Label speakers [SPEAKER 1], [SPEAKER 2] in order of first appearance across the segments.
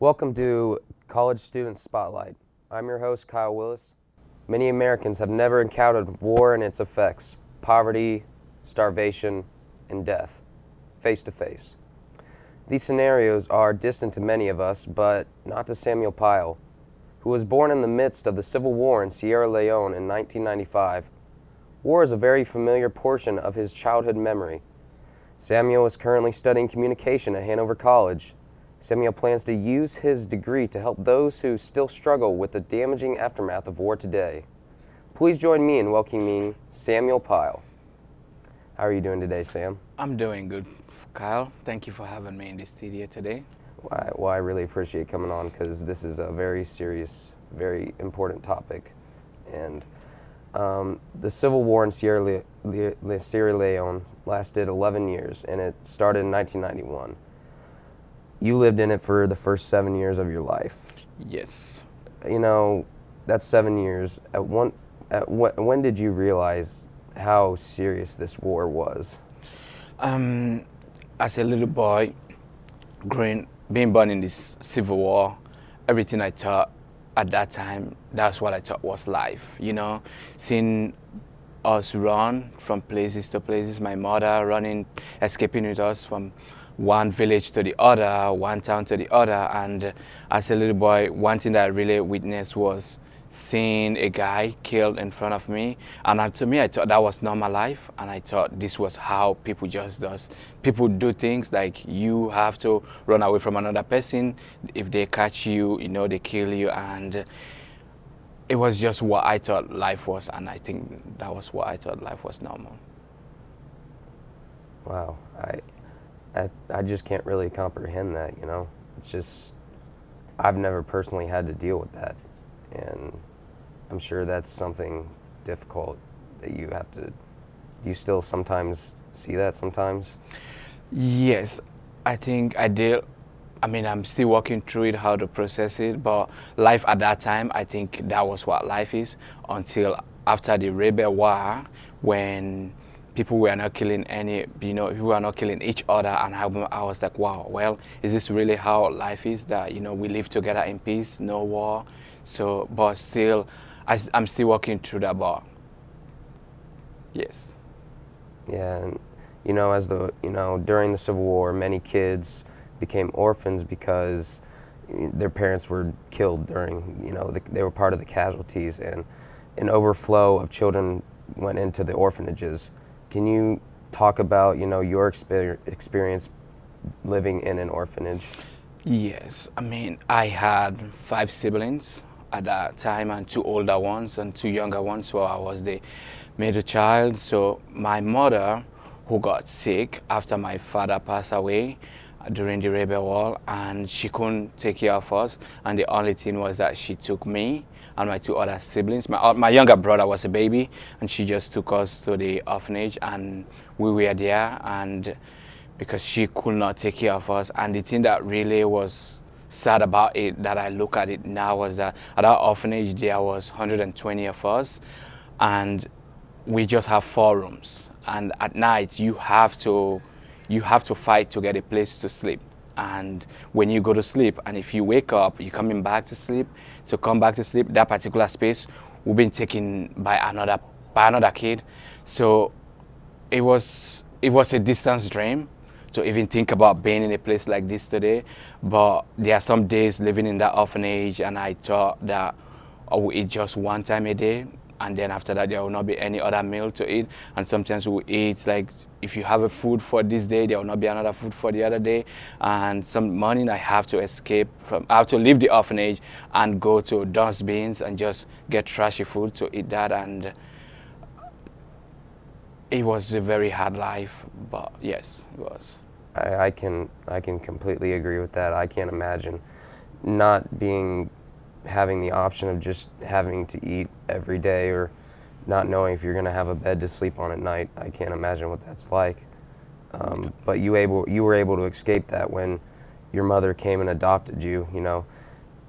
[SPEAKER 1] Welcome to College Student Spotlight. I'm your host, Kyle Willis. Many Americans have never encountered war and its effects, poverty, starvation, and death, face to face. These scenarios are distant to many of us, but not to Samuel Pyle, who was born in the midst of the Civil War in Sierra Leone in 1995. War is a very familiar portion of his childhood memory. Samuel is currently studying communication at Hanover College. Samuel plans to use his degree to help those who still struggle with the damaging aftermath of war today. Please join me in welcoming Samuel Pyle. How are you doing today, Sam?
[SPEAKER 2] I'm doing good, Kyle. Thank you for having me in the studio today.
[SPEAKER 1] Well, I really appreciate coming on because this is a very serious, very important topic. And the Civil War in Sierra Leone lasted 11 years, and it started in 1991. You lived in it for the first 7 years of your life.
[SPEAKER 2] Yes.
[SPEAKER 1] You know, that's 7 years. When did you realize how serious this war was?
[SPEAKER 2] As a little boy, being born in this civil war, everything I thought at that time, that's what I thought was life. You know, seeing us run from places to places, my mother running, escaping with us from one village to the other, one town to the other. And as a little boy, one thing that I really witnessed was seeing a guy killed in front of me. And to me, I thought that was normal life. And I thought this was how people just does. People do things like you have to run away from another person. If they catch you, you know, they kill you. And it was just what I thought life was. And I think that was what I thought life was normal.
[SPEAKER 1] Wow, I just can't really comprehend that, you know. It's just, I've never personally had to deal with that. And I'm sure that's something difficult that you have to, do you still sometimes see that sometimes?
[SPEAKER 2] Yes, I think I did. I mean, I'm still working through it, how to process it, but life at that time, I think that was what life is until after the Rebel War, when people were not killing people were not killing each other, and I was like, wow, well, is this really how life is, that, you know, we live together in peace, no war? So, but still, I'm still working through that, but yes.
[SPEAKER 1] Yeah, and you know, during the Civil War, many kids became orphans because their parents were killed during, you know, they were part of the casualties, and an overflow of children went into the orphanages. Can you talk about, you know, your experience living in an orphanage?
[SPEAKER 2] Yes, I mean, I had 5 siblings at that time, and 2 older ones and 2 younger ones, so I was the middle child. So my mother, who got sick after my father passed away during the Rebel War, and she couldn't take care of us, and the only thing was that she took me and my 2 other siblings. My younger brother was a baby, and she just took us to the orphanage, and we were there, and because she could not take care of us. And the thing that really was sad about it, that I look at it now, was that at our orphanage there was 120 of us, and we just have 4 rooms, and at night you have to fight to get a place to sleep. And when you go to sleep, and if you wake up, you're coming back to sleep, that particular space will be taken by another kid. So it was a distance dream to even think about being in a place like this today. But there are some days living in that orphanage, and I thought that I would eat just one time a day, and then after that there will not be any other meal to eat. And sometimes we eat, like, if you have a food for this day, there will not be another food for the other day. And some morning I have to leave the orphanage and go to dustbins and just get trashy food to eat that. And it was a very hard life, but yes, it was.
[SPEAKER 1] I can completely agree with that. I can't imagine having the option of just having to eat every day, or not knowing if you're going to have a bed to sleep on at night. I can't imagine what that's like. But you were able to escape that when your mother came and adopted you, you know.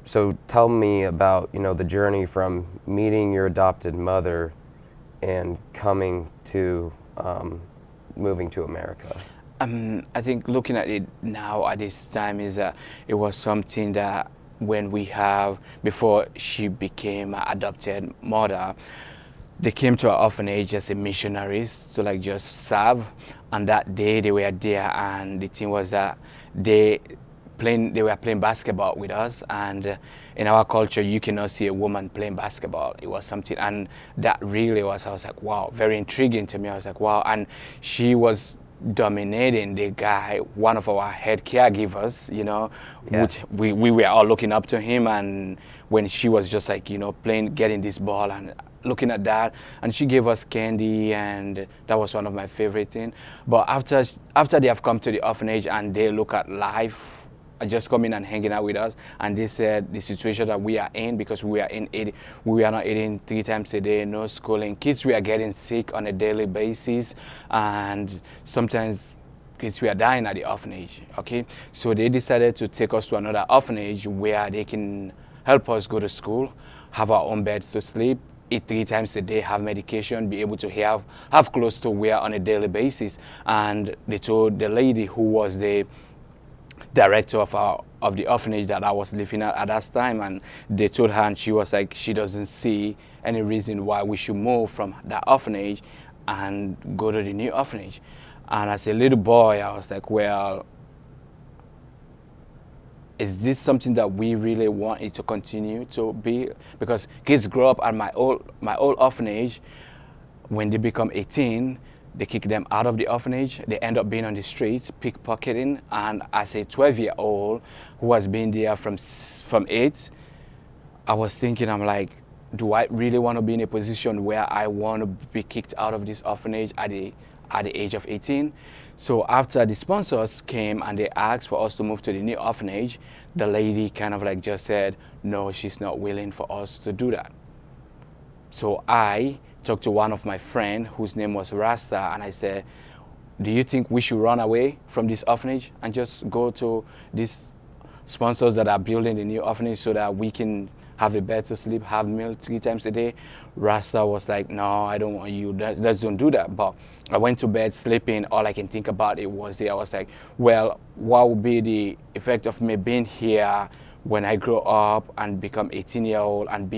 [SPEAKER 1] So tell me about, you know, the journey from meeting your adopted mother and coming to moving to America.
[SPEAKER 2] I think looking at it now at this time is that it was something that when we have before she became an adopted mother, they came to our orphanage as a missionaries to like just serve, and that day they were there, and the thing was that they they were playing basketball with us, and in our culture you cannot see a woman playing basketball. It was something, and that really was, I was like, wow, very intriguing to me. I was like, wow. And she was dominating the guy, one of our head caregivers,
[SPEAKER 1] Yeah.
[SPEAKER 2] which we were all looking up to him. And when she was just like, playing, getting this ball and looking at that, and she gave us candy, and that was one of my favorite things. But after they have come to the orphanage and they look at life, just coming and hanging out with us, and they said the situation that we are in, because we are not eating 3 times a day, no schooling, kids we are getting sick on a daily basis, and sometimes kids we are dying at the orphanage. Okay, so they decided to take us to another orphanage where they can help us go to school, have our own beds to sleep, eat 3 times a day, have medication, be able to have clothes to wear on a daily basis. And they told the lady who was the director of the orphanage that I was living at that time, and they told her, and she was like, she doesn't see any reason why we should move from that orphanage and go to the new orphanage. And as a little boy, I was like, well, is this something that we really want it to continue to be? Because kids grow up at my old orphanage. When they become 18, they kick them out of the orphanage. They end up being on the streets, pickpocketing. And as a 12-year-old who has been there from 8, I was thinking, I'm like, do I really want to be in a position where I want to be kicked out of this orphanage at the age of 18? So after the sponsors came and they asked for us to move to the new orphanage, the lady kind of like just said, no, she's not willing for us to do that. So I talked to one of my friends whose name was Rasta, and I said, do you think we should run away from this orphanage and just go to these sponsors that are building the new orphanage so that we can have a bed to sleep, have meal 3 times a day? Rasta was like, no, I don't want you, let's don't do that. But I went to bed sleeping, all I can think about it was I was like, well, what would be the effect of me being here when I grow up and become 18-year-old and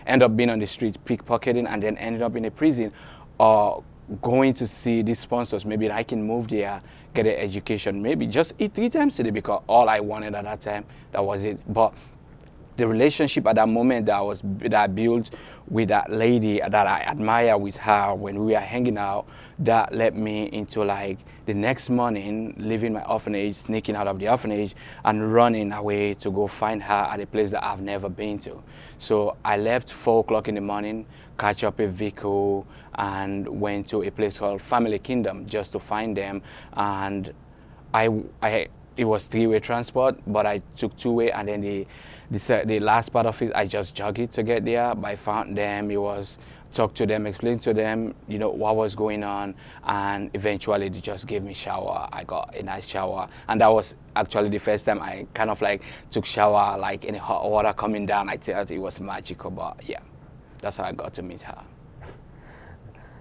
[SPEAKER 2] end up being on the street pickpocketing and then ended up in a prison, or going to see these sponsors? Maybe I can move there, get an education, maybe just eat 3 times a day, because all I wanted at that time, that was it. But the relationship at that moment that I built with that lady that I admire with her when we were hanging out, that led me into like the next morning leaving my orphanage, sneaking out of the orphanage and running away to go find her at a place that I've never been to. So I left 4 o'clock in the morning, catch up a vehicle, and went to a place called Family Kingdom just to find them. And it was 3-way transport, but I took 2-way, and then the last part of it, I just jogged it to get there. But I found them. It was talk to them, explain to them, what was going on, and eventually they just gave me shower. I got a nice shower, and that was actually the first time I kind of like took shower like in hot water coming down. I thought it was magical, but yeah, that's how I got to meet her.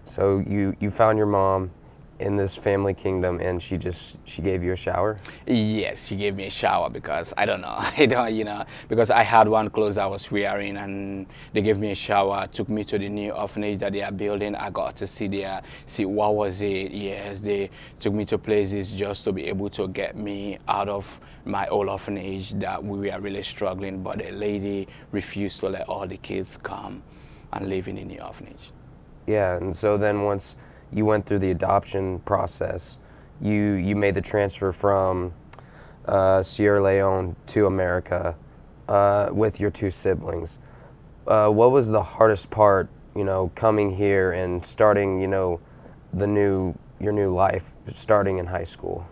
[SPEAKER 1] So you found your mom in this family kingdom, and she gave you a shower?
[SPEAKER 2] Yes, she gave me a shower because I don't know, because I had one clothes I was wearing, and they gave me a shower, took me to the new orphanage that they are building. I got to see what was it. Yes, they took me to places just to be able to get me out of my old orphanage that we were really struggling, but the lady refused to let all the kids come and live in the new orphanage.
[SPEAKER 1] Yeah, and so then once you went through the adoption process, you made the transfer from Sierra Leone to America with your 2 siblings. What was the hardest part, coming here and starting, your new life, starting in high school?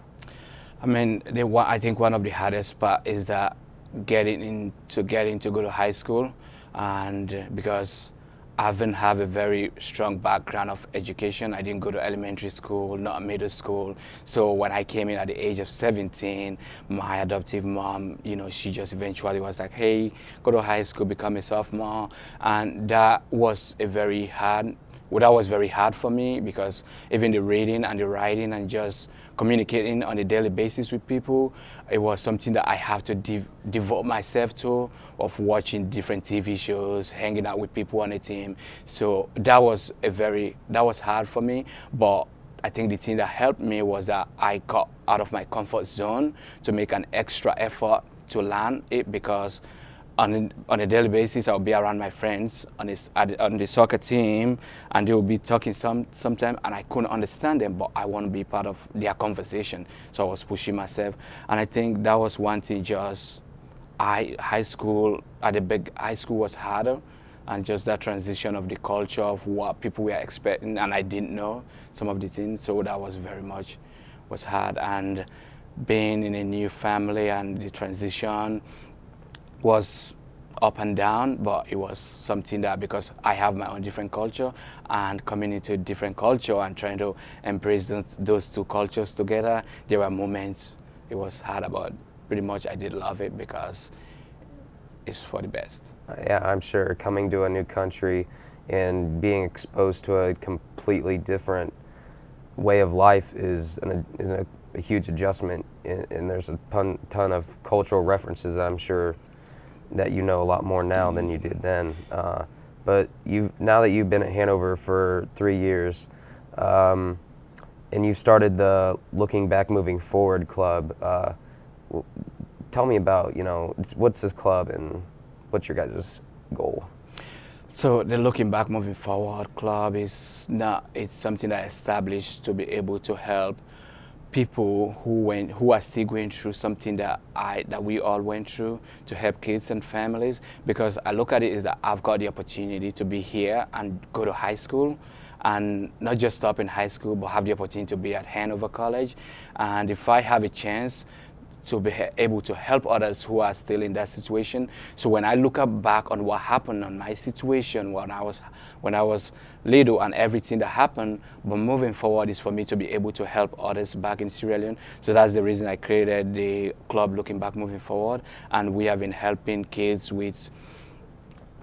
[SPEAKER 2] I mean, I think one of the hardest part is that getting to go to high school, and because I haven't have a very strong background of education. I didn't go to elementary school, not middle school. So when I came in at the age of 17, my adoptive mom, she just eventually was like, hey, go to high school, become a sophomore. And that was a very hard well, that was very hard for me because even the reading and the writing and just communicating on a daily basis with people, it was something that I have to devote myself to, of watching different TV shows, hanging out with people on a team. So that was hard for me, but I think the thing that helped me was that I got out of my comfort zone to make an extra effort to learn it, because on a daily basis, I'll be around my friends on the soccer team, and they will be talking sometime, and I couldn't understand them, but I want to be part of their conversation. So I was pushing myself, and I think that was one thing. Just high school was harder, and just that transition of the culture of what people were expecting, and I didn't know some of the things, so that was hard. And being in a new family and the transition was up and down, but it was something that, because I have my own different culture, and coming into a different culture and trying to embrace those two cultures together, there were moments it was hard, but pretty much I did love it because it's for the best.
[SPEAKER 1] Yeah, I'm sure coming to a new country and being exposed to a completely different way of life is a huge adjustment, and there's a ton of cultural references that I'm sure that you know a lot more now than you did then. But now that you've been at Hanover for 3 years, and you've started the Looking Back Moving Forward club, tell me about, what's this club and what's your guys' goal?
[SPEAKER 2] So the Looking Back Moving Forward club it's something that I established to be able to help people who are still going through something that we all went through, to help kids and families. Because I look at it as that I've got the opportunity to be here and go to high school, and not just stop in high school, but have the opportunity to be at Hanover College. And if I have a chance to be able to help others who are still in that situation. So when I look back on what happened on my situation when I was little and everything that happened, but moving forward is for me to be able to help others back in Sierra Leone. So that's the reason I created the club Looking Back Moving Forward, and we have been helping kids with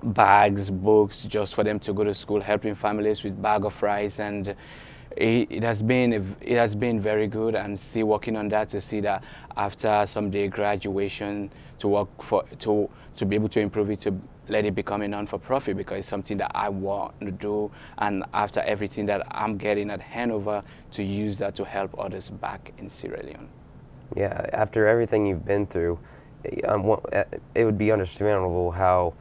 [SPEAKER 2] bags, books, just for them to go to school, helping families with bag of rice, and it has been very good, and still working on that to see that after someday graduation to be able to improve it, to let it become a non-for-profit, because it's something that I want to do, and after everything that I'm getting at Hanover, to use that to help others back in Sierra Leone.
[SPEAKER 1] Yeah, after everything you've been through, it would be understandable how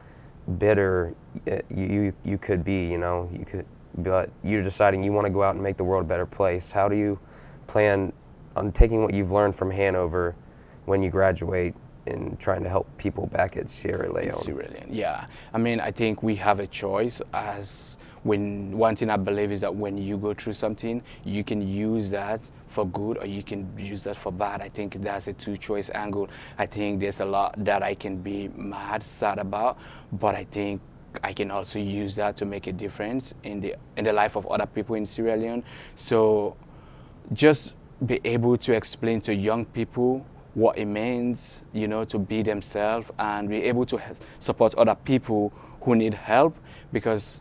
[SPEAKER 1] bitter you could be, but you're deciding you want to go out and make the world a better place. How do you plan on taking what you've learned from Hanover when you graduate and trying to help people back at Sierra Leone?
[SPEAKER 2] Sierra Leone, yeah. I mean, I think we have a choice. One thing I believe is that when you go through something, you can use that for good or you can use that for bad. I think that's a two-choice angle. I think there's a lot that I can be sad about, but I think I can also use that to make a difference in the life of other people in Sierra Leone. So just be able to explain to young people what it means, to be themselves, and be able to support other people who need help. Because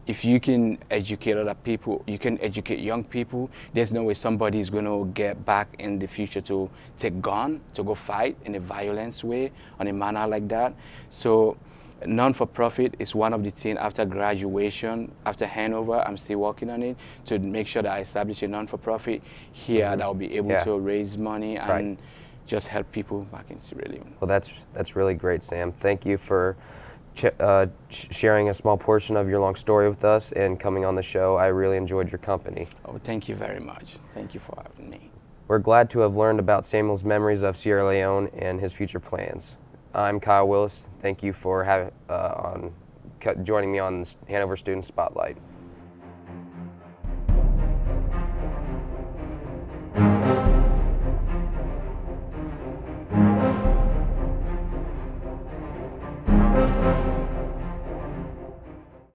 [SPEAKER 2] if you can educate other people, you can educate young people, there's no way somebody is going to get back in the future to take gun, to go fight in a violent way, on a manner like that. So non-for-profit is one of the things after graduation, after Hanover, I'm still working on it to make sure that I establish a non-for-profit here that will be able to raise money and just help people back in Sierra Leone.
[SPEAKER 1] Well, that's really great, Sam. Thank you for sharing a small portion of your long story with us and coming on the show. I really enjoyed your company.
[SPEAKER 2] Oh, thank you very much. Thank you for having me.
[SPEAKER 1] We're glad to have learned about Samuel's memories of Sierra Leone and his future plans. I'm Kyle Willis. Thank you for joining me on Hanover Student Spotlight.